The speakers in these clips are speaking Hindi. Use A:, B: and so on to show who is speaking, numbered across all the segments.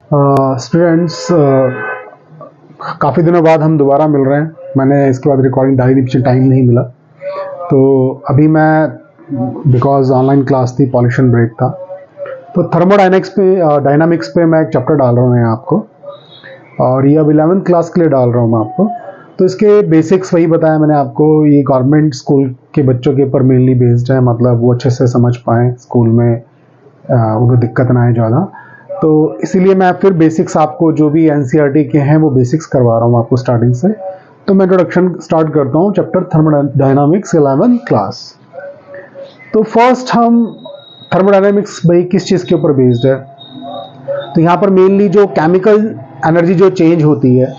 A: स्टूडेंट्स, काफ़ी दिनों बाद हम दोबारा मिल रहे हैं। मैंने इसके बाद रिकॉर्डिंग डाली थी, पीछे टाइम नहीं मिला। तो अभी मैं बिकॉज ऑनलाइन क्लास थी, पॉल्यूशन ब्रेक था, तो डायनामिक्स पे मैं एक चैप्टर डाल रहा हूँ यहाँ आपको, और ये अब 11th क्लास के लिए डाल रहा हूँ मैं आपको। तो इसके बेसिक्स वही बताया मैंने आपको। ये गवर्नमेंट स्कूल के बच्चों के ऊपर मेनली बेस्ड है, मतलब वो अच्छे से समझ पाएँ स्कूल में, उनको दिक्कत ना आए ज़्यादा। तो इसीलिए मैं फिर बेसिक्स आपको जो भी एनसीईआरटी के हैं वो बेसिक्स करवा रहा हूँ आपको स्टार्टिंग से। तो मैं इंट्रोडक्शन स्टार्ट करता हूँ, चैप्टर थर्मोडायनामिक्स 11th क्लास। तो फर्स्ट हम थर्मोडायनामिक्स भाई किस चीज़ के ऊपर बेस्ड है, तो यहाँ पर मेनली जो केमिकल एनर्जी जो चेंज होती है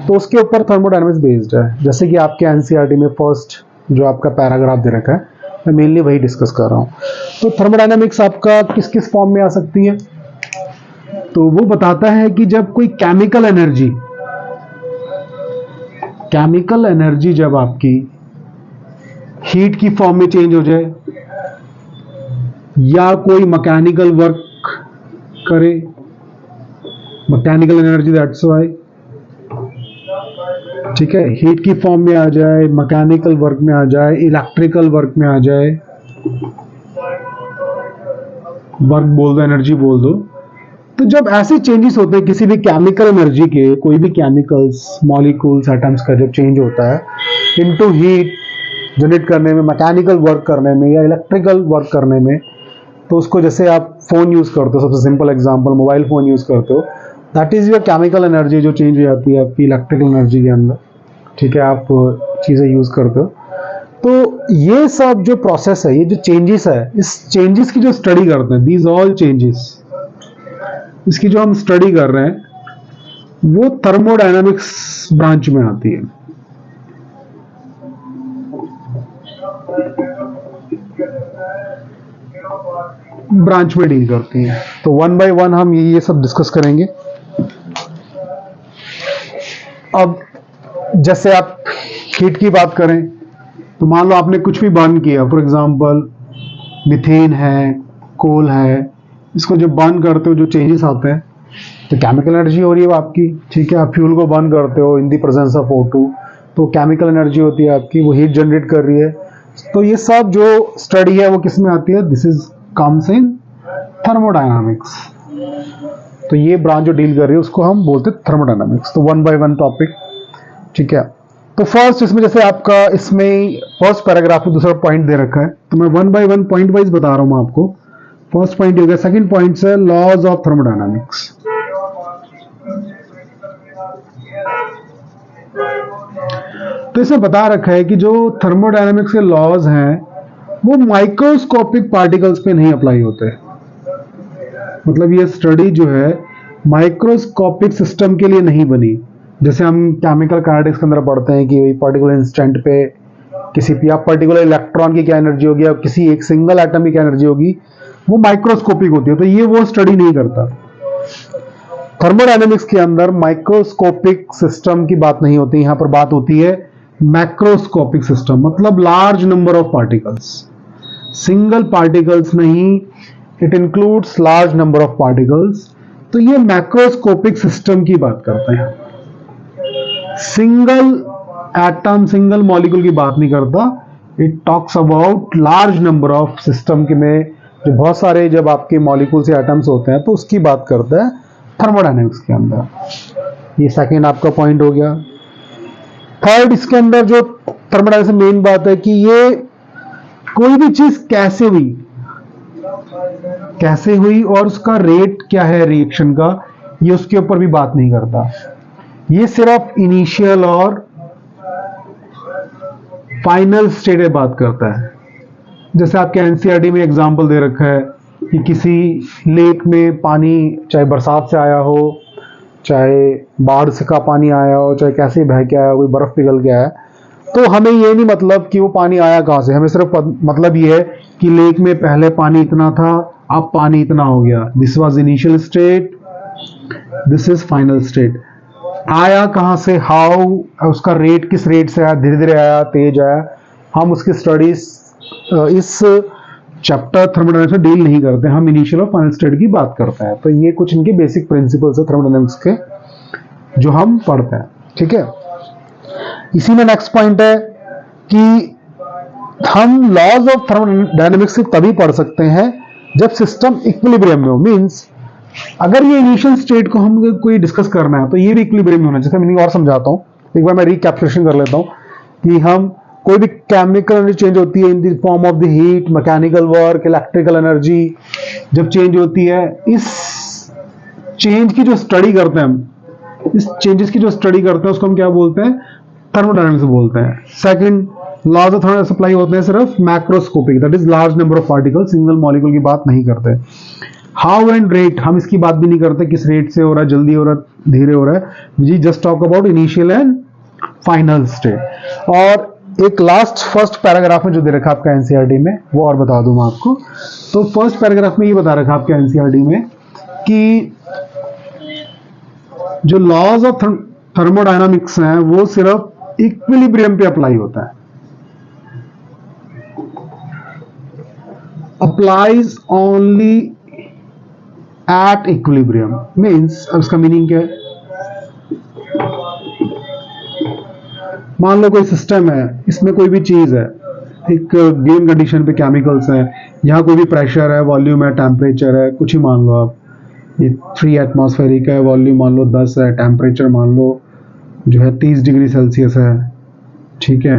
A: तो उसके ऊपर थर्मोडायनामिक्स बेस्ड है। जैसे कि आपके एनसीईआरटी में फर्स्ट जो आपका पैराग्राफ दे रखा है, मैं मेनली वही डिस्कस कर रहा हूँ। तो थर्मोडायनामिक्स आपका किस किस फॉर्म में आ सकती है, तो वो बताता है कि जब कोई केमिकल एनर्जी जब आपकी हीट की फॉर्म में चेंज हो जाए, या कोई मैकेनिकल वर्क करे, मैकेनिकल एनर्जी, दैट्स वाई, ठीक है, हीट की फॉर्म में आ जाए, मैकेनिकल वर्क में आ जाए, इलेक्ट्रिकल वर्क में आ जाए, वर्क बोल दो, एनर्जी बोल दो। तो जब ऐसे चेंजेस होते हैं किसी भी केमिकल एनर्जी के, कोई भी केमिकल्स, मॉलिक्यूल्स, एटम्स का जब चेंज होता है इनटू हीट जनरेट करने में, मैकेनिकल वर्क करने में या इलेक्ट्रिकल वर्क करने में, तो उसको जैसे आप फ़ोन यूज़ करते हो, सबसे simple example mobile phone use करते हो, that is your chemical energy जो चेंज हो जाती है आपकी इलेक्ट्रिकल एनर्जी के अंदर, ठीक है, आप चीज़ें यूज़ करते हो। तो ये सब जो प्रोसेस है, ये जो चेंजेस है, इस चेंजेस की जो स्टडी करते हैं, दीज ऑल चेंजेस, इसकी जो हम स्टडी कर रहे हैं वो थर्मोडायनामिक्स ब्रांच में आती है। ब्रांच में डील करती है। तो वन बाय वन हम ये सब डिस्कस करेंगे। अब जैसे आप हीट की बात करें, तो मान लो आपने कुछ भी बर्न किया, फॉर एग्जांपल मीथेन है, कोल है, इसको जब बर्न करते हो जो चेंजेस आते हैं तो केमिकल एनर्जी हो रही है वो आपकी, ठीक है। आप फ्यूल को बर्न करते हो इन दी प्रेजेंस ऑफ O2, तो केमिकल एनर्जी होती है आपकी, वो हीट जनरेट कर रही है। तो ये सब जो स्टडी है वो किस में आती है, this is comes in thermodynamics. तो ये ब्रांच जो डील कर रही है उसको हम बोलते हैं थर्मोडायनामिक्स। तो वन बाय वन टॉपिक, ठीक है। तो फर्स्ट इसमें जैसे आपका इसमें फर्स्ट पैराग्राफ में दूसरा पॉइंट दे रखा है, तो मैं one by one point wise बता रहा हूँ आपको। फर्स्ट पॉइंट हो गया, सेकंड पॉइंट है लॉज ऑफ थर्मोडायनामिक्स। तो इसमें बता रखा है कि जो थर्मोडायनामिक्स के लॉज हैं वो माइक्रोस्कोपिक पार्टिकल्स पे नहीं अप्लाई होते। मतलब ये स्टडी जो है माइक्रोस्कोपिक सिस्टम के लिए नहीं बनी। जैसे हम केमिकल काइनेटिक्स के अंदर पढ़ते हैं कि पर्टिकुलर इंस्टेंट पे किसी या पर्टिकुलर इलेक्ट्रॉन की क्या एनर्जी होगी, या किसी एक सिंगल एटम की क्या एनर्जी होगी, वो माइक्रोस्कोपिक होती है। तो ये वो स्टडी नहीं करता। थर्मोडायनामिक्स के अंदर माइक्रोस्कोपिक सिस्टम की बात नहीं होती, यहां पर बात होती है मैक्रोस्कोपिक सिस्टम, मतलब large number of particles, single particles नहीं, it includes large number of particles. तो ये मैक्रोस्कोपिक सिस्टम की बात करते हैं, सिंगल एटम, सिंगल मॉलिक्यूल की बात नहीं करता। It talks about large number of system के में जो बहुत सारे जब आपके मॉलिक्यूल्स या एटम्स होते हैं तो उसकी बात करता है थर्मोडायनामिक्स के अंदर। ये सेकंड आपका पॉइंट हो गया। थर्ड, इसके अंदर जो थर्मोडायनामिक्स में मेन बात है कि ये कोई भी चीज कैसे हुई और उसका रेट क्या है रिएक्शन का, ये उसके ऊपर भी बात नहीं करता। ये सिर्फ इनिशियल और फाइनल स्टेट में बात करता है। जैसे आपके एनसीईआरटी में एग्जांपल दे रखा है कि किसी लेक में पानी, चाहे बरसात से आया हो, चाहे बाढ़ से का पानी आया हो, चाहे कैसे बह के आया हो, कोई बर्फ पिघल के आया, तो हमें ये नहीं मतलब कि वो पानी आया कहाँ से, हमें सिर्फ मतलब ये है कि लेक में पहले पानी इतना था, अब पानी इतना हो गया। This was initial state, this is final state. आया कहाँ से, हाउ, उसका रेट किस रेट से आया, धीरे धीरे आया, तेज आया, हम उसकी स्टडीज इस चैप्टर थर्मोडायनामिक्स में डील नहीं करते, हम इनिशियल और फाइनल स्टेट की बात करते हैं। तो ये कुछ इनके बेसिक प्रिंसिपल्स है थर्मोडायनामिक्स के जो हम पढ़ते हैं, ठीक है। इसी में नेक्स्ट पॉइंट है कि हम लॉज ऑफ थर्मोडायनामिक्स तभी पढ़ सकते हैं जब सिस्टम इक्विलिब्रियम में हो। मींस अगर ये इनिशियल स्टेट को हम कोई डिस्कस करना है तो ये भी इक्विलिब्रियम में होना चाहिए। मीनिंग और समझाता हूं, एक बार मैं रिकैप्चुलेशन कर लेता हूं कि हम कोई भी केमिकल एनर्जी चेंज होती है इन the form of the heat, mechanical work, electrical energy जब चेंज होती है, इस चेंज की जो स्टडी करते हैं हम, इस चेंजेस की जो स्टडी करते हैं उसको हम क्या बोलते हैं, थर्मोडायनामिक्स बोलते हैं। Second, laws of thermal supply होते हैं सिर्फ macroscopic, that is large number of particle, single molecule की बात नहीं करते। हाउ एंड रेट, हम इसकी बात भी नहीं करते किस रेट से हो रहा है, जल्दी हो रहा है, धीरे हो रहा है। We just talk about initial and final state. और एक लास्ट फर्स्ट पैराग्राफ में जो दे रखा आपका एनसीईआरटी में, वो और बता दूं मैं आपको। तो फर्स्ट पैराग्राफ में ये बता रखा आपके एनसीईआरटी में कि जो लॉज ऑफ थर्मोडायनामिक्स हैं वो सिर्फ इक्विलिब्रियम पे अप्लाई होता है, applies only at equilibrium. Means अब इसका मीनिंग क्या है, मान लो कोई सिस्टम है, इसमें कोई भी चीज है, एक गिवन कंडीशन पे केमिकल्स है, यहाँ कोई भी प्रेशर है, वॉल्यूम है, टेम्परेचर है, कुछ ही मान लो आप, ये 3 एटमॉस्फेरिक है, वॉल्यूम मान लो 10 है, टेम्परेचर मान लो जो है 30 डिग्री सेल्सियस है, ठीक है।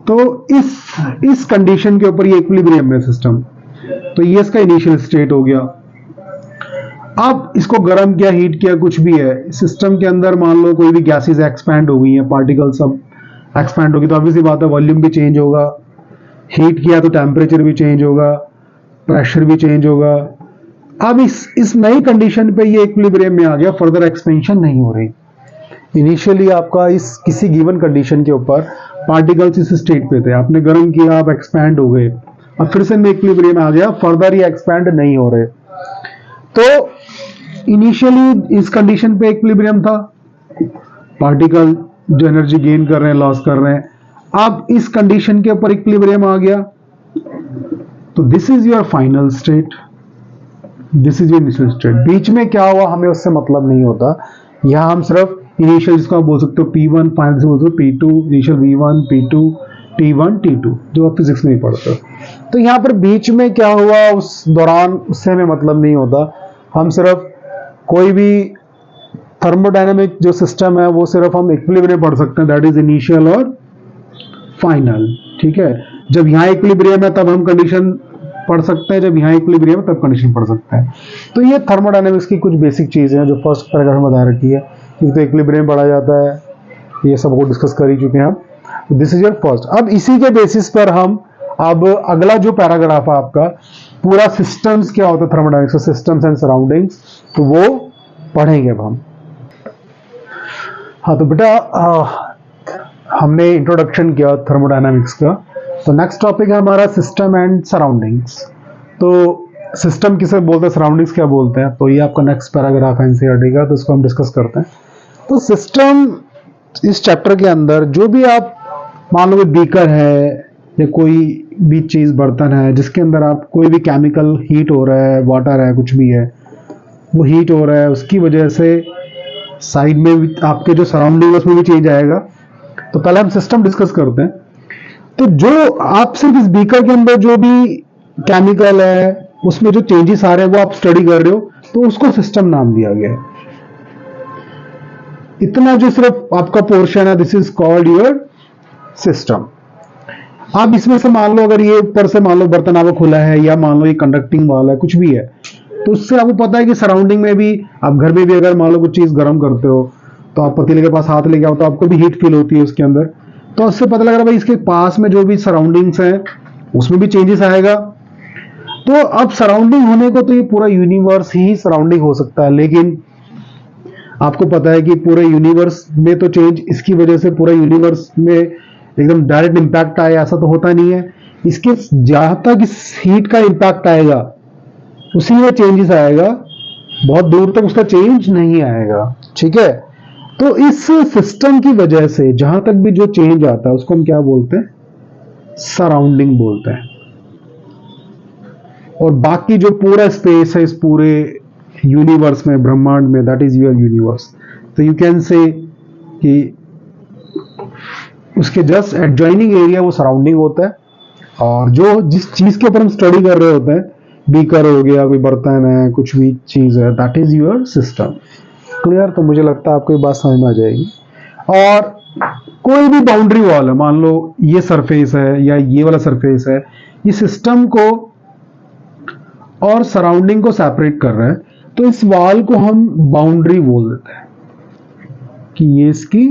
A: तो इस कंडीशन के ऊपर ये इक्विलिब्रियम में सिस्टम, तो ये इसका इनिशियल स्टेट हो गया। अब इसको गर्म किया, हीट किया, कुछ भी है, सिस्टम के अंदर मान लो कोई भी गैसेस एक्सपैंड हो गई है, पार्टिकल सब एक्सपैंड होगी, तो ऑब्वियसली बात है वॉल्यूम भी चेंज होगा, हीट किया तो टेम्परेचर भी चेंज होगा, प्रेशर भी चेंज होगा। अब इस नई कंडीशन पे ये इक्विलिब्रियम में आ गया, फर्दर एक्सपेंशन नहीं हो रही। इनिशियली आपका इस किसी गिवन कंडीशन के ऊपर पार्टिकल्स इस स्टेट पे थे, आपने गर्म किया, आप एक्सपैंड हो गए, अब फिर से मैं इक्विलिब्रियम में आ गया, फर्दर ये एक्सपैंड नहीं हो रहे। तो इनिशियली इस कंडीशन पे इक्विलिब्रियम था, पार्टिकल जो एनर्जी गेन कर रहे हैं, लॉस कर रहे हैं। अब इस कंडीशन के ऊपर इक्विलिब्रियम आ गया, तो this is your final state, this is your initial state. बीच में क्या हुआ हमें उससे मतलब नहीं होता, यहां हम सिर्फ इनिशियल, जिसको आप बोल सकते हो P1, फाइनल से बोल सकते हो P2, initial V1, P2, T1, T2, जो आप फिजिक्स में ही पढ़ते हो। तो यहाँ पर बीच में क्या हुआ उस दौरान, उससे हमें मतलब नहीं होता। हम सिर्फ कोई भी थर्मोडायनामिक जो सिस्टम है वो सिर्फ हम इक्विलिब्रियम पढ़ सकते हैं, दैट इज इनिशियल और फाइनल, ठीक है। जब यहाँ इक्विलिब्रियम है तब हम कंडीशन पढ़ सकते हैं, जब यहाँ इक्विलिब्रियम है तब कंडीशन पढ़ सकते हैं। तो ये थर्मोडायनामिक्स की कुछ बेसिक चीजें हैं जो फर्स्ट पैराग्राफ में बता रखी है, एक तो इक्विलिब्रियम पढ़ा जाता है, ये सब को डिस्कस कर ही चुके हैं हम। This is your first. अब इसी के बेसिस पर हम अब अगला जो पैराग्राफ है आपका, पूरा सिस्टम्स क्या होता है थर्मोडायनामिक्स, सिस्टम्स एंड सराउंडिंग्स, तो वो पढ़ेंगे अब हम। हाँ तो बेटा हमने इंट्रोडक्शन किया थर्मोडायनामिक्स का, तो नेक्स्ट टॉपिक है हमारा सिस्टम एंड सराउंडिंग्स। तो सिस्टम किसे बोलते हैं, सराउंडिंग्स क्या बोलते हैं, तो ये आपका नेक्स्ट पैराग्राफ है एनसीईआरटी का, तो इसको हम डिस्कस करते हैं। तो सिस्टम, इस चैप्टर के अंदर जो भी आप मान लो कोई बीकर है या कोई भी चीज, बर्तन है जिसके अंदर आप कोई भी केमिकल हीट हो रहा है, वाटर है, कुछ भी है, वो हीट हो रहा है, उसकी वजह से साइड में आपके जो सराउंडिंग है उसमें भी चेंज आएगा। तो पहले हम सिस्टम डिस्कस करते हैं। तो जो आप सिर्फ इस बीकर के अंदर जो भी केमिकल है उसमें जो चेंजेस आ रहे हैं वो आप स्टडी कर रहे हो, तो उसको सिस्टम नाम दिया गया है। इतना जो सिर्फ आपका पोर्शन है, this is called your system. आप इसमें से मान लो अगर ये ऊपर से मान लो बर्तन आपको खुला है, या मान लो ये कंडक्टिंग वाला है, कुछ भी है, तो उससे आपको पता है कि सराउंडिंग में भी, आप घर में भी अगर मान लो कुछ चीज गर्म करते हो तो आप पतीले के पास हाथ लेके आओ तो आपको भी हीट फील होती है उसके अंदर, तो उससे पता लग रहा है भाई इसके पास में जो भी सराउंडिंग्स है उसमें भी चेंजेस आएगा। तो अब सराउंडिंग होने को तो ये पूरा यूनिवर्स ही सराउंडिंग हो सकता है, लेकिन आपको पता है कि पूरे यूनिवर्स में तो चेंज इसकी वजह से पूरा यूनिवर्स में एकदम डायरेक्ट इंपैक्ट आए ऐसा तो होता नहीं है। इसके जहां तक इस हीट का इंपैक्ट आएगा उसी में चेंजेस आएगा, बहुत दूर तक उसका चेंज नहीं आएगा, ठीक है। तो इस सिस्टम की वजह से जहां तक भी जो चेंज आता है उसको हम क्या बोलते हैं, सराउंडिंग बोलते हैं। और बाकी जो पूरा स्पेस है इस पूरे यूनिवर्स में, ब्रह्मांड में, दैट इज योर यूनिवर्स। तो यू कैन से कि उसके जस्ट एडजॉइनिंग एरिया वो सराउंडिंग होता है, और जो जिस चीज के ऊपर हम स्टडी कर रहे होते हैं, बीकर हो गया, कोई बर्तन है, कुछ भी चीज है, that is your system. Clear? तो मुझे लगता है आपको ये बात समझ में आ जाएगी। और कोई भी बाउंड्री वॉल है, मान लो ये सरफेस है या ये वाला सरफेस है, ये सिस्टम को और सराउंडिंग को सेपरेट कर रहा है, तो इस वॉल को हम बाउंड्री बोल देते हैं कि ये इसकी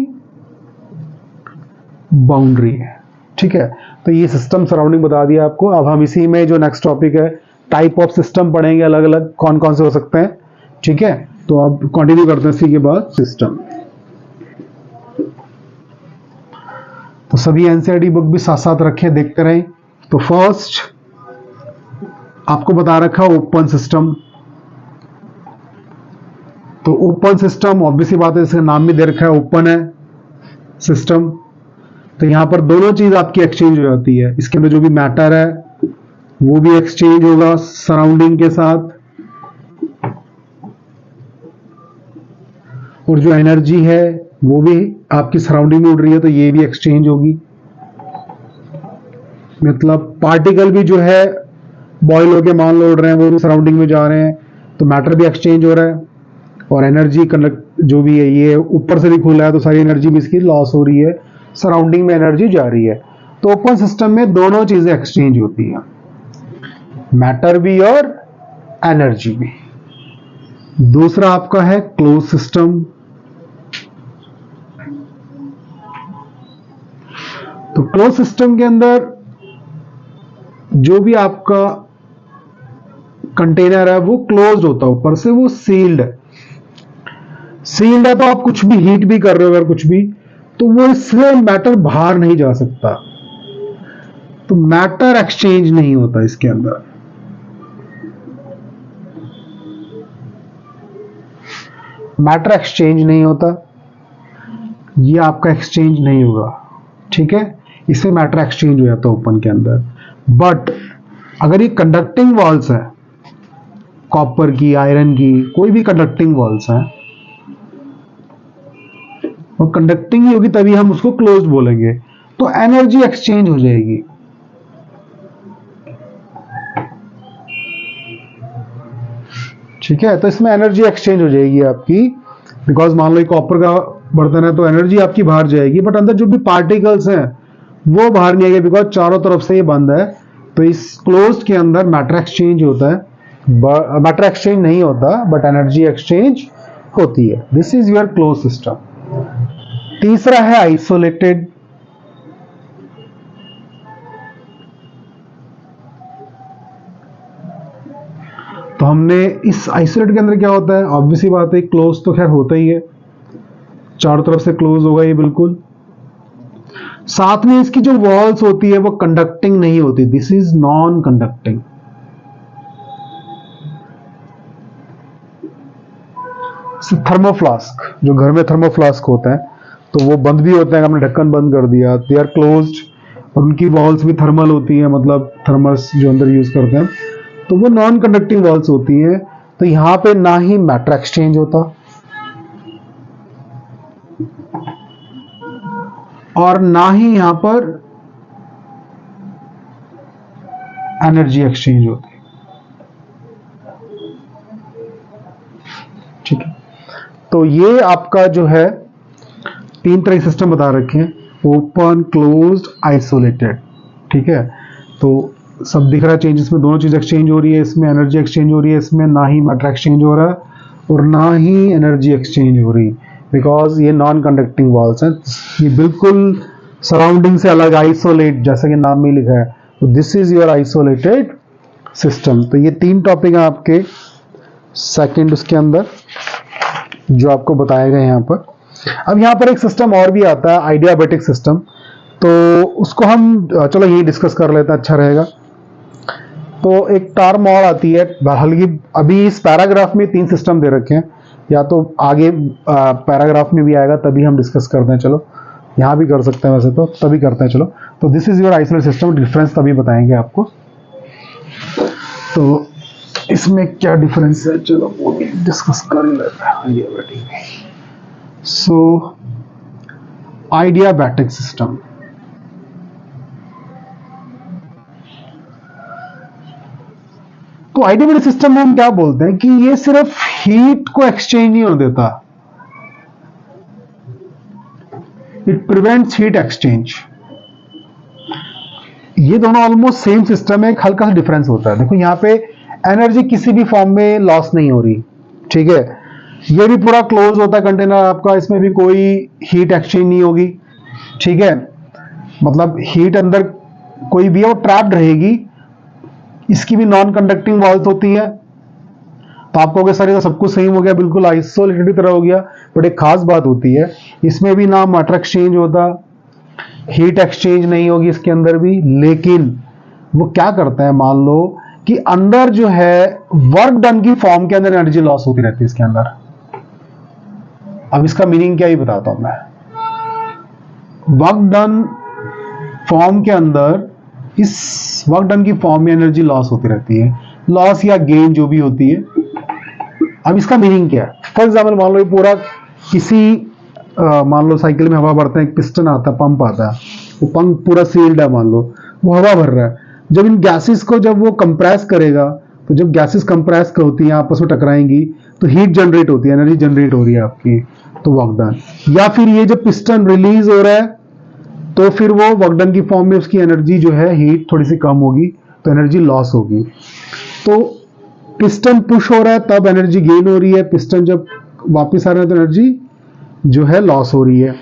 A: बाउंड्री है। ठीक है, तो ये सिस्टम सराउंडिंग बता दिया आपको। अब हम इसी में जो नेक्स्ट टॉपिक है, टाइप ऑफ सिस्टम पढ़ेंगे, अलग अलग कौन कौन से हो सकते हैं। ठीक है, तो अब कंटिन्यू करते हैं इसी के बाद सिस्टम। तो सभी एनसीईआरटी बुक भी साथ साथ रखें, देखते रहें। तो फर्स्ट आपको बता रखा ओपन सिस्टम। तो ओपन सिस्टम ऑब्वियसली बात है, इसका नाम भी दे रखा है ओपन है सिस्टम। तो यहां पर दोनों चीज आपकी एक्सचेंज हो जाती है। इसके अंदर जो भी मैटर है वो भी एक्सचेंज होगा सराउंडिंग के साथ, और जो एनर्जी है वो भी आपकी सराउंडिंग में उड़ रही है, तो ये भी एक्सचेंज होगी। मतलब पार्टिकल भी जो है बॉयल होके मान लो उड़ रहे हैं, वो भी सराउंडिंग में जा रहे हैं, तो मैटर भी एक्सचेंज हो रहा है। और एनर्जी कंडक्ट जो भी है, ये ऊपर से भी खुला है, तो सारी एनर्जी भी इसकी लॉस हो रही है, सराउंडिंग में एनर्जी जा रही है। तो ओपन सिस्टम में दोनों चीजें एक्सचेंज होती हैं, मैटर भी और एनर्जी भी। दूसरा आपका है क्लोज सिस्टम। तो क्लोज सिस्टम के अंदर जो भी आपका कंटेनर है वो क्लोज्ड होता है, ऊपर से वो सील्ड है। सील्ड है तो आप कुछ भी हीट भी कर रहे हो अगर कुछ भी, तो वो इससे मैटर बाहर नहीं जा सकता, तो मैटर एक्सचेंज नहीं होता इसके अंदर। मैटर एक्सचेंज नहीं होता, ये आपका एक्सचेंज नहीं होगा। ठीक है, इससे मैटर एक्सचेंज हो जाता है ओपन के अंदर। बट अगर ये कंडक्टिंग वॉल्स है, कॉपर की, आयरन की, कोई भी कंडक्टिंग वॉल्स है, और कंडक्टिंग ही होगी तभी हम उसको क्लोज्ड बोलेंगे, तो एनर्जी एक्सचेंज हो जाएगी। ठीक है, तो इसमें एनर्जी एक्सचेंज हो जाएगी आपकी, बिकॉज मान लो कॉपर का बर्तन है तो एनर्जी आपकी बाहर जाएगी, बट अंदर जो भी पार्टिकल्स हैं वो बाहर नहीं आएंगे, बिकॉज चारों तरफ से ये बंद है। तो इस क्लोज्ड के अंदर मैटर एक्सचेंज होता है, मैटर एक्सचेंज नहीं होता, बट एनर्जी एक्सचेंज होती है। This is your close system. तीसरा है आइसोलेटेड। तो हमने इस आइसोलेट के अंदर क्या होता है, ऑब्वियसली बात है क्लोज तो खैर होता ही है, चारों तरफ से क्लोज होगा ये बिल्कुल। साथ में इसकी जो वॉल्स होती है वो कंडक्टिंग नहीं होती, दिस इज नॉन कंडक्टिंग। थर्मोफ्लास्क, जो घर में थर्मोफ्लास्क होता है तो वो बंद भी होते हैं, हमने ढक्कन बंद कर दिया, दे आर क्लोज्ड, और उनकी वॉल्स भी थर्मल होती है, मतलब थर्मस जो अंदर यूज करते हैं, तो वो नॉन कंडक्टिंग वॉल्स होती हैं। तो यहां पे ना ही मैटर एक्सचेंज होता और ना ही यहां पर एनर्जी एक्सचेंज होती। ठीक है, तो ये आपका जो है तीन तरह के सिस्टम बता रखे हैं, ओपन, क्लोज्ड, आइसोलेटेड। ठीक है, तो सब दिख रहा है चेंजेस में, दोनों चीज एक्सचेंज हो रही है, इसमें एनर्जी एक्सचेंज हो रही है, इसमें ना ही मैटर एक्सचेंज हो रहा है और ना ही एनर्जी एक्सचेंज हो रही, बिकॉज ये नॉन कंडक्टिंग वॉल्स हैं, ये बिल्कुल सराउंडिंग से अलग, आइसोलेट, जैसा कि नाम में लिखा है। तो this is your isolated system. तो ये तीन टॉपिक हैं आपके सेकंड उसके अंदर जो आपको बताए गए यहाँ पर। अब यहाँ पर एक सिस्टम और भी आता है, आइडियाबैटिक सिस्टम, तो उसको हम चलो यही डिस्कस कर लेते हैं, अच्छा रहेगा। तो एक टर्म और आती है, बल्कि अभी इस पैराग्राफ में तीन सिस्टम दे रखे हैं, या तो आगे पैराग्राफ में भी आएगा तभी हम डिस्कस करते हैं, चलो यहाँ भी कर सकते हैं वैसे तो, तभी करते हैं चलो। तो this is your isolated system, difference तभी बताएंगे आपको। तो इसमें क्या डिफरेंस है, चलो वो भी डिस्कस कर ही लेते हैं। आइडियाबैटिक, सो आइडियाबैटिक सिस्टम, तो आइडियाबैटिक सिस्टम में हम क्या बोलते हैं कि ये सिर्फ हीट को एक्सचेंज नहीं होने देता, इट प्रिवेंट्स हीट एक्सचेंज। ये दोनों ऑलमोस्ट सेम सिस्टम है, एक हल्का सा डिफरेंस होता है। देखो यहाँ पे एनर्जी किसी भी फॉर्म में लॉस नहीं हो रही, ठीक है। ये भी पूरा क्लोज होता है कंटेनर आपका, इसमें भी कोई हीट एक्सचेंज नहीं होगी, ठीक है। मतलब हीट अंदर कोई भी है वो ट्रैप्ड रहेगी। इसकी भी नॉन कंडक्टिंग वॉल्स होती है। तो आप कहोगे सर ये तो सब कुछ सेम हो गया, बिल्कुल आइसोलेटेड की तरह हो गया, बट एक खास बात होती है, इसमें भी ना मैटर एक्सचेंज होता, हीट एक्सचेंज नहीं होगी इसके अंदर भी। लेकिन वो क्या करता है, मान लो कि अंदर जो है वर्क डन की फॉर्म के अंदर एनर्जी लॉस होती रहती है इसके अंदर। अब इसका मीनिंग क्या ही बताता हूं मैं। वर्क डन फॉर्म के अंदर, इस वर्क डन की फॉर्म में एनर्जी लॉस होती रहती है, लॉस या गेन जो भी होती है। अब इसका मीनिंग क्या है, फॉर एग्जाम्पल मान लो ये पूरा किसी मान लो साइकिल में हवा भरते हैं, एक पिस्टन आता है, पंप आता है, वो पंप पूरा सील्ड है, मान लो वो हवा भर रहा है। जब इन गैसेस को जब वो कंप्रेस करेगा, तो जब गैसेस कंप्रेस होती हैं आपस में टकराएंगी, तो हीट जनरेट होती है, एनर्जी जनरेट हो रही है आपकी, तो वर्क डन। या फिर ये जब पिस्टन रिलीज हो रहा है, तो फिर वो वर्क डन की फॉर्म में उसकी एनर्जी जो है, हीट थोड़ी सी कम होगी, तो एनर्जी लॉस होगी। तो पिस्टन पुश हो रहा है तब एनर्जी गेन हो रही है, पिस्टन जब वापस आ रहा है तो एनर्जी जो है लॉस हो रही है।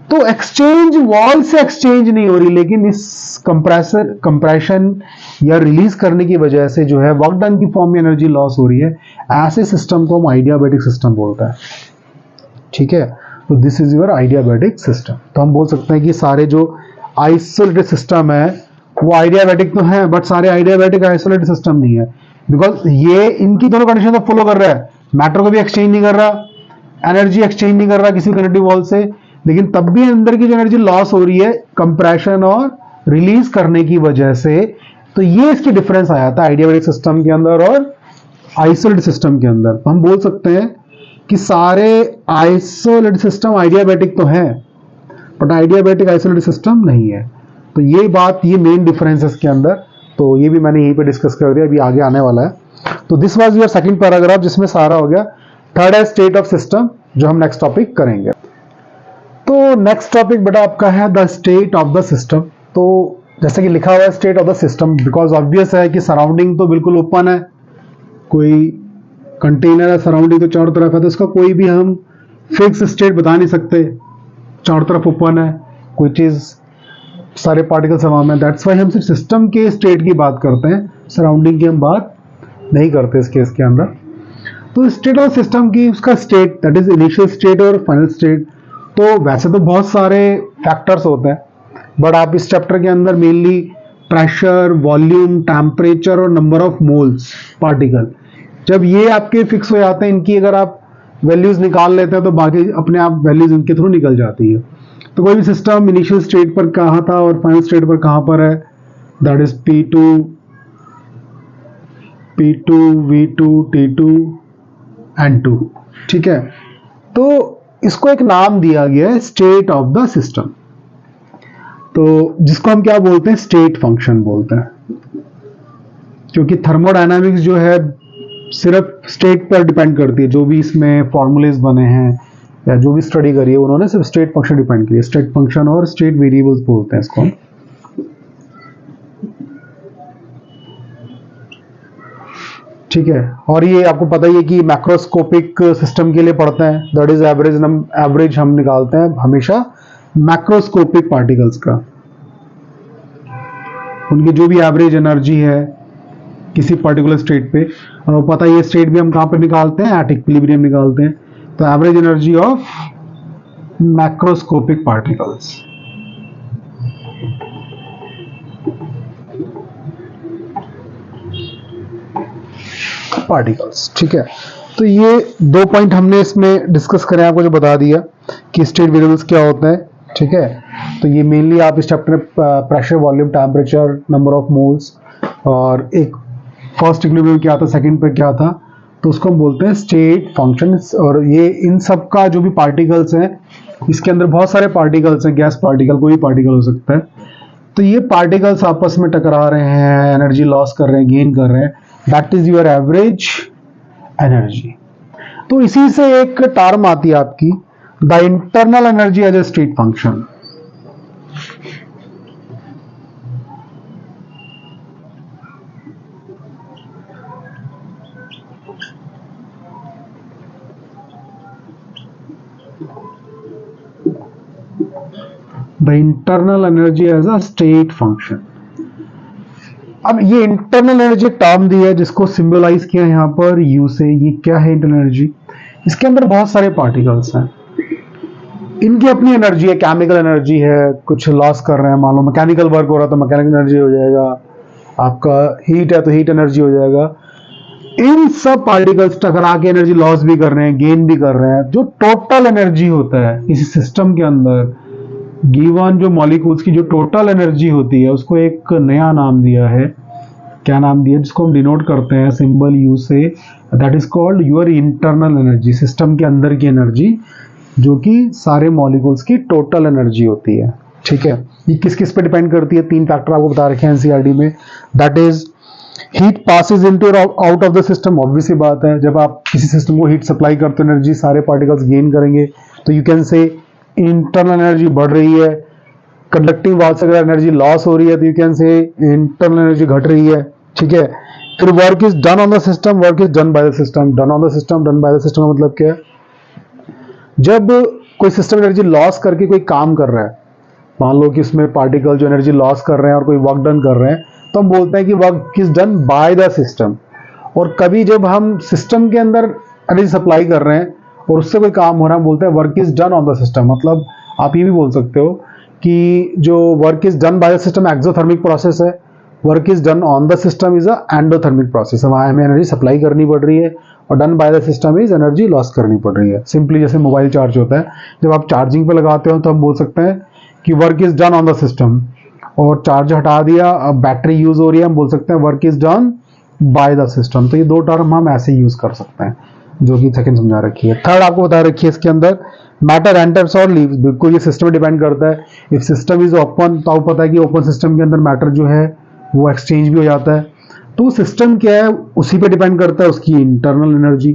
A: तो एक्सचेंज वॉल से एक्सचेंज नहीं हो रही, लेकिन इस कंप्रेशन या रिलीज करने की वजह से जो है वर्क डन की फॉर्म में एनर्जी लॉस हो रही है। ऐसे सिस्टम को हम आइडियाबैटिक सिस्टम बोलते हैं, ठीक है। तो दिस इज योर आइडियाबैटिक सिस्टम। तो हम बोल सकते हैं कि सारे जो आइसोलेटेड सिस्टम है वो आइडियाबैटिक तो है, बट सारे आइडियाबैटिक आइसोलेटेड सिस्टम नहीं है, बिकॉज ये इनकी दोनों कंडीशन तो फॉलो कर रहा है। मैटर को भी एक्सचेंज नहीं कर रहा, एनर्जी एक्सचेंज नहीं कर रहा किसी कनेक्टिव वॉल से, लेकिन तब भी अंदर की जो एनर्जी लॉस हो रही है कंप्रेशन और रिलीज करने की वजह से। तो ये इसकी डिफरेंस आया था आइडियाबैटिक सिस्टम के अंदर और आइसोलेटेड सिस्टम के अंदर। तो हम बोल सकते हैं कि सारे आइसोलेटेड सिस्टम आइडियाबैटिक तो है, बट आइडियाबैटिक आइसोलेटेड सिस्टम नहीं है। तो ये बात, ये मेन डिफरेंस है इसके अंदर। तो ये भी मैंने यहीं पे डिस्कस कर दिया, अभी आगे आने वाला है। तो this was your second paragraph, जिसमें सारा हो गया। थर्ड है स्टेट ऑफ सिस्टम, जो हम नेक्स्ट टॉपिक करेंगे। तो नेक्स्ट टॉपिक बेटा आपका है the state of the system. तो जैसे कि लिखा हुआ है state of the system, because obvious है कि सराउंडिंग तो बिल्कुल ओपन है, कोई कंटेनर है, सराउंडिंग तो चारों तरफ है, तो इसका कोई भी हम फिक्स स्टेट बता नहीं सकते, चारों तरफ ओपन है, कोई चीज सारे पार्टिकल्स हवा में। दैट्स वाई हम सिर्फ सिस्टम के स्टेट की बात करते हैं, सराउंडिंग की हम बात नहीं करते इस केस के अंदर। तो स्टेट ऑफ सिस्टम की उसका state, that is initial state और फाइनल स्टेट। तो वैसे तो बहुत सारे फैक्टर्स होते हैं, बट आप इस चैप्टर के अंदर मेनली प्रेशर, वॉल्यूम, टेम्परेचर और नंबर ऑफ मोल्स पार्टिकल, जब ये आपके फिक्स हो जाते हैं, इनकी अगर आप वैल्यूज निकाल लेते हैं तो बाकी अपने आप वैल्यूज इनके थ्रू निकल जाती है। तो कोई भी सिस्टम इनिशियल स्टेट पर कहाँ था और फाइनल स्टेट पर कहाँ पर है, that is P2, V2, T2 N2, ठीक है। तो इसको एक नाम दिया गया है स्टेट ऑफ द सिस्टम, तो जिसको हम क्या बोलते हैं, स्टेट फंक्शन बोलते हैं। क्योंकि थर्मोडायनामिक्स जो है सिर्फ स्टेट पर डिपेंड करती है, जो भी इसमें फॉर्मूलेज बने हैं या जो भी स्टडी करी है उन्होंने सिर्फ स्टेट फंक्शन डिपेंड किया, स्टेट फंक्शन और स्टेट वेरिएबल्स बोलते हैं इसको। ठीक है। और ये आपको पता ही है कि मैक्रोस्कोपिक सिस्टम के लिए पढ़ते हैं, दैट इज एवरेज हम निकालते हैं हमेशा मैक्रोस्कोपिक पार्टिकल्स का, उनकी जो भी एवरेज एनर्जी है किसी पर्टिकुलर स्टेट पे, और वो पता है ये स्टेट भी हम कहाँ पे निकालते हैं, एट इक्विलिब्रियम निकालते हैं। तो average energy of macroscopic particles, ठीक है। तो ये दो पॉइंट हमने इसमें डिस्कस करें, आपको जो बता दिया कि स्टेट वेरिएबल्स क्या होते हैं, ठीक है। तो ये मेनली आप इस चैप्टर में pressure, volume, temperature, number of moles और एक फर्स्ट इक्विलिब्रियम क्या था, सेकंड पे क्या था, तो उसको हम बोलते हैं स्टेट फंक्शन। और ये इन सब का जो भी पार्टिकल्स हैं, इसके अंदर बहुत सारे पार्टिकल्स हैं, गैस पार्टिकल, कोई पार्टिकल हो सकता है। तो ये पार्टिकल्स आपस में टकरा रहे हैं, एनर्जी लॉस कर रहे हैं, गेन कर रहे हैं, that is your average energy. तो इसी से एक टर्म आती है आपकी, the internal energy as a state function. The internal energy as a state function. अब ये इंटरनल एनर्जी टर्म दी है जिसको सिंबलाइज किया यहां पर यू से। ये क्या है इंटरनल एनर्जी? इसके अंदर बहुत सारे पार्टिकल्स हैं, इनकी अपनी एनर्जी है, केमिकल एनर्जी है, कुछ लॉस कर रहे हैं, मान लो मैकेनिकल वर्क हो रहा है तो मैकेनिकल एनर्जी हो जाएगा, आपका हीट है तो हीट एनर्जी हो जाएगा। इन सब पार्टिकल्स टकरा के एनर्जी लॉस भी कर रहे हैं, गेन भी कर रहे हैं। जो टोटल एनर्जी होता है किसी सिस्टम के अंदर, गिवन जो मॉलिक्यूल्स की जो टोटल एनर्जी होती है, उसको एक नया नाम दिया है। क्या नाम दिया? जिसको हम डिनोट करते हैं सिंबल यू से, that is called your internal energy. System के अंदर की एनर्जी जो कि सारे मॉलिक्यूल्स की टोटल एनर्जी होती है। ठीक है, ये किस किस पे डिपेंड करती है? 3 फैक्टर आपको बता रखे हैं एनसीईआरटी में। That is heat passes into out of the system. Obvious सी बात है, जब आप किसी सिस्टम को हीट सप्लाई करते हो, एनर्जी सारे पार्टिकल्स गेन करेंगे, तो you can say internal energy बढ़ रही है। कंडक्टिंग वाल से अगर एनर्जी लॉस हो रही है तो you can say internal energy घट रही है। ठीक है, फिर work is done on the system, work is done by the system. Done on the system, done by the system का मतलब क्या है? जब कोई सिस्टम एनर्जी लॉस करके कोई काम कर रहा है, मान लो कि इसमें पार्टिकल जो एनर्जी लॉस कर रहे हैं और कोई वर्क डन कर रहे हैं, तो हम बोलते हैं कि work is done by the system. और कभी जब हम सिस्टम के अंदर एनर्जी सप्लाई कर रहे हैं और उससे कोई काम हो रहा है, हम बोलते हैं work is done on the system. मतलब आप ये भी बोल सकते हो कि जो work is done by the system exothermic process है, work is done on the system is a endothermic process. वहां हमें एनर्जी सप्लाई करनी पड़ रही है, और done by the system is energy loss करनी पड़ रही है। सिंपली जैसे मोबाइल चार्ज होता है, जब आप चार्जिंग पे लगाते हो तो हम बोल सकते हैं कि work is done on the system, और चार्ज हटा दिया, अब बैटरी यूज हो रही है, हम बोल सकते हैं work is done by the system. तो ये दो टर्म हम ऐसे यूज कर सकते हैं, जो कि सेकंड समझा रखी है। थर्ड आपको बता रखी है इसके अंदर, मैटर एंटर्स और लीव्स। बिल्कुल ये सिस्टम डिपेंड करता है। इफ सिस्टम इज ओपन, तो आपको पता है कि ओपन सिस्टम के अंदर मैटर जो है वो एक्सचेंज भी हो जाता है। तो सिस्टम क्या है, उसी पे डिपेंड करता है उसकी इंटरनल एनर्जी।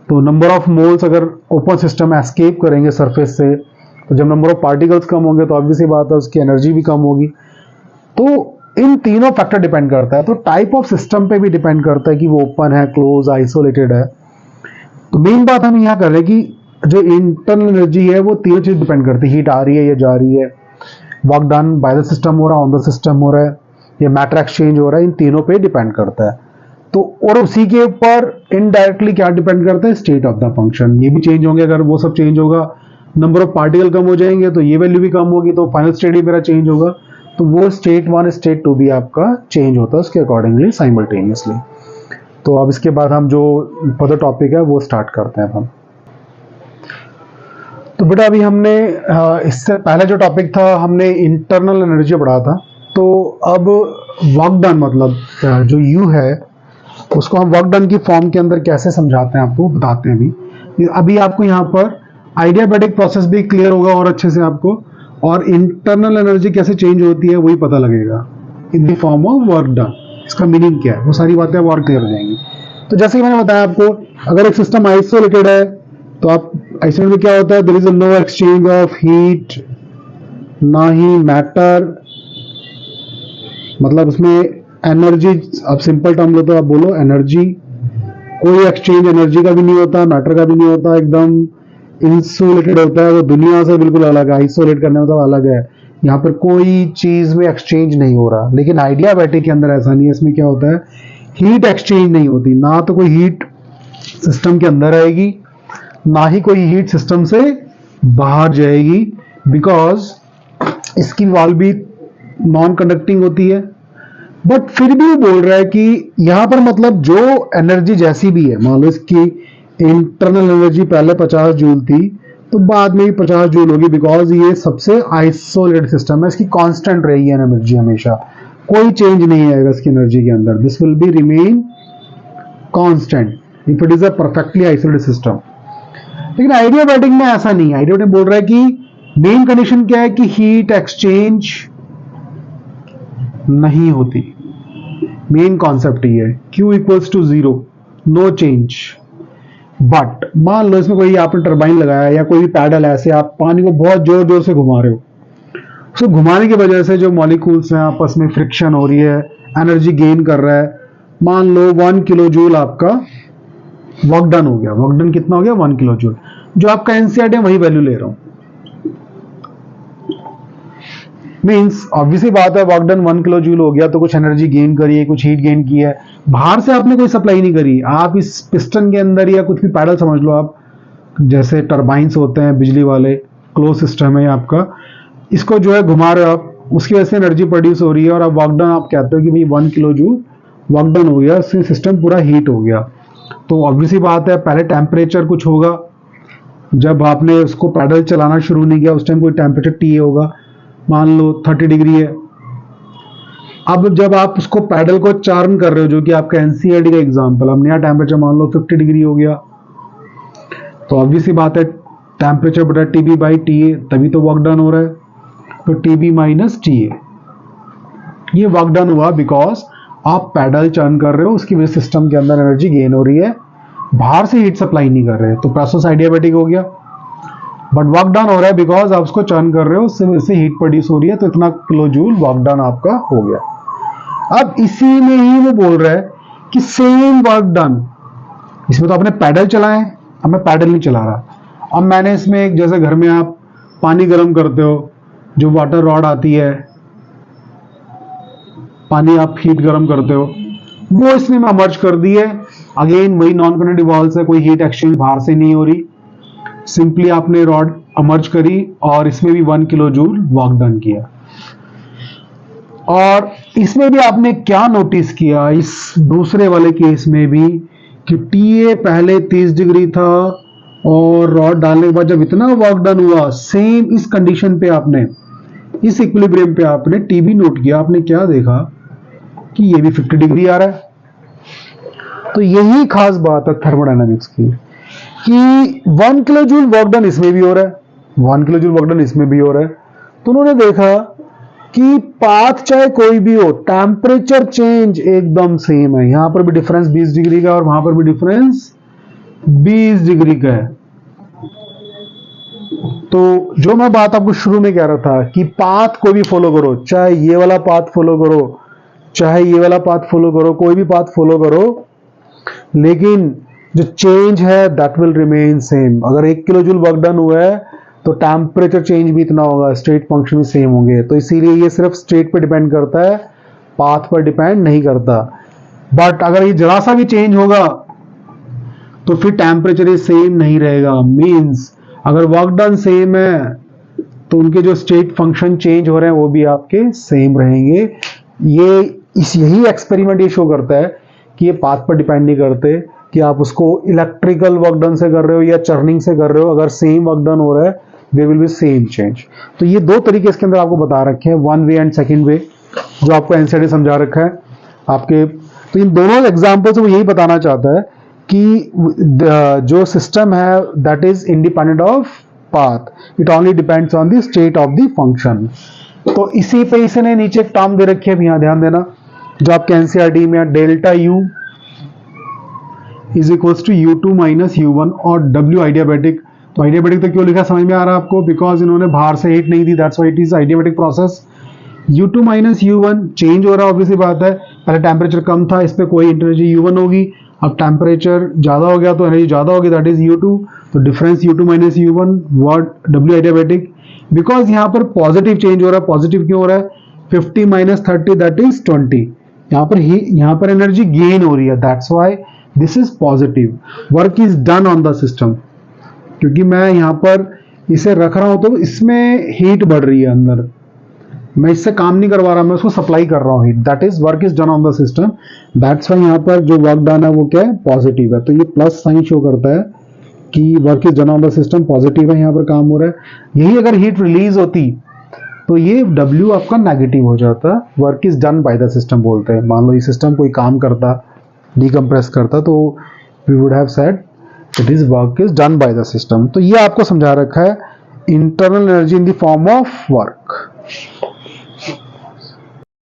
A: तो नंबर ऑफ मोल्स अगर ओपन सिस्टम एस्केप करेंगे सरफेस से, तो जब नंबर ऑफ पार्टिकल्स कम होंगे तो ऑब्वियसली बात है उसकी एनर्जी भी कम होगी। तो इन तीनों फैक्टर डिपेंड करता है। तो टाइप ऑफ सिस्टम पे भी डिपेंड करता है कि वो ओपन है, क्लोज, आइसोलेटेड है। तो मेन बात हम यहाँ कर रहे हैं कि जो इंटरनल एनर्जी है वो तीनों चीज डिपेंड करती है। हीट आ रही है या जा रही है, work done by the system हो रहा है, ऑन द सिस्टम हो रहा है, या मैटर एक्सचेंज हो रहा है, इन तीनों पे डिपेंड करता है। तो और उसी के ऊपर इनडायरेक्टली क्या डिपेंड करता है? State of the function. ये भी चेंज होंगे, अगर वो सब चेंज होगा, नंबर ऑफ पार्टिकल कम हो जाएंगे तो ये वैल्यू भी कम होगी, तो फाइनल स्टेट ही मेरा चेंज होगा। तो वो स्टेट 1 स्टेट 2 भी आपका चेंज होता है उसके अकॉर्डिंगली साइमल्टेनियसली। तो अब इसके बाद हम जो फर्दर टॉपिक है वो स्टार्ट करते हैं हम। तो बेटा अभी हमने इससे पहले जो टॉपिक था हमने इंटरनल एनर्जी पढ़ा था। तो अब वर्क डन मतलब जो यू है उसको हम वर्क डन की फॉर्म के अंदर कैसे समझाते हैं आपको बताते हैं। अभी आपको यहाँ पर आइडियाबैटिक प्रोसेस भी क्लियर होगा और अच्छे से आपको, और इंटरनल एनर्जी कैसे चेंज होती है वही पता लगेगा इन the form of work done. इसका मीनिंग क्या है वो सारी बातें अब और क्लियर हो जाएंगी। तो जैसे कि मैंने बताया आपको, अगर एक सिस्टम आइसोलेटेड है तो आप आइसोलेटेड में क्या होता है? There is no exchange of heat, ना ही मैटर, मतलब उसमें एनर्जी, अब सिंपल टर्म लो तो आप बोलो एनर्जी, कोई एक्सचेंज एनर्जी का भी नहीं होता, मैटर का भी नहीं होता, एकदम इंसुलेटेड होता है। वो दुनिया से बिल्कुल अलग है, आइसोलेट करने मतलब अलग है। यहाँ पर कोई चीज में एक्सचेंज नहीं हो रहा। लेकिन आइडियाबैटिक के अंदर ऐसा नहीं है। इसमें क्या होता है? हीट एक्सचेंज नहीं होती, ना तो कोई हीट सिस्टम के अंदर आएगी, ना ही कोई हीट सिस्टम से बाहर जाएगी, बिकॉज इसकी वॉल भी नॉन कंडक्टिंग होती है। बट फिर भी वो बोल रहा है कि यहां पर मतलब जो एनर्जी जैसी भी है, मान लो इसकी इंटरनल एनर्जी पहले 50 जूल थी तो बाद में भी 50 जूल होगी, बिकॉज ये सबसे आइसोलेटेड सिस्टम है। इसकी कांस्टेंट रहेगी एनर्जी, हमेशा कोई चेंज नहीं आएगा इसकी एनर्जी के अंदर। This will be remain constant if it is a perfectly isolated system. लेकिन आइडियाबैटिक में ऐसा नहीं है। आइडियाबैटिक बोल रहा है कि मेन कंडीशन क्या है कि हीट एक्सचेंज नहीं होती। मेन कॉन्सेप्ट ये है Q equals to 0, no change. But मान लो इसमें कोई आपने टरबाइन लगाया या कोई भी पैडल ऐसे आप पानी को बहुत जोर जोर से घुमा रहे हो, उसको घुमाने की वजह से जो मॉलिक्यूल्स हैं आपस में फ्रिक्शन हो रही है, एनर्जी गेन कर रहा है। मान लो 1 किलो जूल आपका वर्क डन हो गया। वर्क डन कितना हो गया? 1 किलो जूल। जो आपका एनसीईआरटी है वही वैल्यू ले रहा हूं। मीन्स ऑब्वियसली बात है, वर्क डन 1 किलो जूल हो गया तो कुछ एनर्जी गेन करी है, कुछ हीट गेन की है। बाहर से आपने कोई सप्लाई नहीं करी। आप इस पिस्टन के अंदर या कुछ भी पैडल समझ लो आप, जैसे टरबाइंस होते हैं बिजली वाले, क्लोज सिस्टम है आपका, इसको जो है घुमा रहे हो आप, उसकी वजह से एनर्जी प्रोड्यूस हो रही है और अब वर्क डन आप कहते हो कि भाई 1 किलो जूल वर्क डन हो गया, उससे सिस्टम पूरा हीट हो गया। तो ऑब्वियसली बात है, पहले टेम्परेचर कुछ होगा, जब आपने उसको पैडल चलाना शुरू नहीं किया उस टाइम कोई टेम्परेचर टी होगा, मान लो 30 डिग्री है। अब जब आप उसको पैडल को चार्न कर रहे हो, जो कि आपका एनसीईआरटी का एग्जांपल, अब नया टेम्परेचर मान लो 50 डिग्री हो गया, तो ऑब्वियसली बात है टेम्परेचर बटा टीबी बाई टीए, तभी तो वर्क डन हो रहा है। तो टीबी माइनस टीए, ये वर्क डन हुआ बिकॉज आप पैडल चर्न कर रहे हो, उसकी वजह से सिस्टम के अंदर एनर्जी गेन हो रही है, बाहर से हीट सप्लाई नहीं कर रहे, तो प्रोसेस आइडियाबैटिक हो गया। बट वर्क डन हो रहा है बिकॉज आप उसको चर्न कर रहे हो, उससे हीट प्रोड्यूस हो रही है, तो इतना किलो जूल वर्क डन आपका हो गया। अब इसी में ही वो बोल रहा है कि सेम वर्क डन, इसमें तो आपने पैडल चलाए, अब मैं पैडल नहीं चला रहा। अब मैंने इसमें एक, जैसे घर में आप पानी गर्म करते हो, जो वाटर रॉड आती है, पानी आप हीट गर्म करते हो, वो इसमें मैं मर्ज कर दी है। अगेन वही नॉन कंडक्टिव वॉल्स है, कोई हीट एक्सचेंज बाहर से नहीं हो रही, सिंपली आपने रॉड अमर्ज करी और इसमें भी 1 किलो जूल वर्क डन किया। और इसमें भी आपने क्या नोटिस किया, इस दूसरे वाले केस में भी, कि टीए पहले 30 डिग्री था और रॉड डालने के बाद जब इतना वर्क डन हुआ, सेम इस कंडीशन पे आपने, इस इक्विलिब्रियम पे आपने टीबी नोट किया, आपने क्या देखा कि ये भी 50 डिग्री आ रहा है। तो यही खास बात है थर्मोडायनामिक्स की, कि 1 किलो जूल वर्क डन इसमें भी हो रहा है, 1 किलो जूल वर्क डन इसमें भी हो रहा है। तो उन्होंने देखा कि पाथ चाहे कोई भी हो, टेम्परेचर चेंज एकदम सेम है। यहां पर भी डिफरेंस 20 डिग्री का और वहां पर भी डिफरेंस 20 डिग्री का है। तो जो मैं बात आपको शुरू में कह रहा था कि पाथ को भी फॉलो करो, चाहे ये वाला पाथ फॉलो करो, चाहे ये वाला पाथ फॉलो करो, कोई भी पाथ फॉलो करो, लेकिन जो चेंज है दैट विल रिमेन सेम। अगर 1 किलो जूल वर्क डन हुआ है तो टेम्परेचर चेंज भी इतना होगा, स्टेट फंक्शन भी सेम होंगे। तो इसीलिए ये सिर्फ स्टेट पे डिपेंड करता है, पाथ पर डिपेंड नहीं करता। बट अगर ये जरा सा भी चेंज होगा तो फिर टेम्परेचर ये सेम नहीं रहेगा। मींस अगर वर्क डन सेम है तो उनके जो स्टेट फंक्शन चेंज हो रहे हैं वो भी आपके सेम रहेंगे। यही एक्सपेरिमेंट ये शो करता है कि ये पाथ पर डिपेंड नहीं करते, कि आप उसको इलेक्ट्रिकल वर्क डन से कर रहे हो या चर्निंग से कर रहे हो, अगर सेम वर्क डन हो रहा है they will be same change. तो ये दो तरीके इसके अंदर आपको बता रखे हैं, वन वे एंड सेकंड वे, जो आपको एनसीईआरटी समझा रखा है आपके। तो इन दोनों एग्जांपल से वो यही बताना चाहता है कि जो सिस्टम है that is independent of path, it only depends on the state of the function. तो इसी पे इसने नीचे एक टर्म दे रखी है, यहाँ ध्यान देना, जो आपके एनसीईआरटी में delta U is equals to U2 minus U1 और W आइडियाबैटिक। तो आइडियाबैटिक तो क्यों लिखा समझ में आ रहा है आपको, बिकॉज इन्होंने बाहर से हीट नहीं दी, that's why it is adiabatic process. U2 minus U1 change हो रहा है, ऑब्वियसली बात है, पहले टेम्परेचर कम था, इस पे कोई एनर्जी U1 होगी, अब टेम्परेचर ज्यादा हो गया तो एनर्जी ज्यादा होगी, दैट इज U2। तो difference U2 minus U1 what W adiabatic, because यहाँ पर पॉजिटिव चेंज हो रहा है। पॉजिटिव क्यों हो रहा है, 50 माइनस 30 दैट इज 20, यहाँ पर एनर्जी गेन हो रही है, that's why this is positive. Work is done on the system, क्योंकि मैं यहाँ पर इसे रख रहा हूं तो इसमें हीट बढ़ रही है अंदर, मैं इससे काम नहीं करवा रहा, मैं उसको सप्लाई कर रहा हूँ heat, that is work is done on the system, that's why यहाँ पर जो वर्क डन है वो क्या है, पॉजिटिव है। तो ये प्लस साइन शो करता है कि work is done on the system, positive है, यहाँ पर काम हो रहा है। यही अगर हीट रिलीज होती तो ये W आपका नेगेटिव हो जाता, work is done by the system बोलते हैं। मान लो ये सिस्टम कोई काम करता डिकम्प्रेस करता, तो we would have said it is work is done by the system. तो ये आपको समझा रखा है internal energy in the form of work.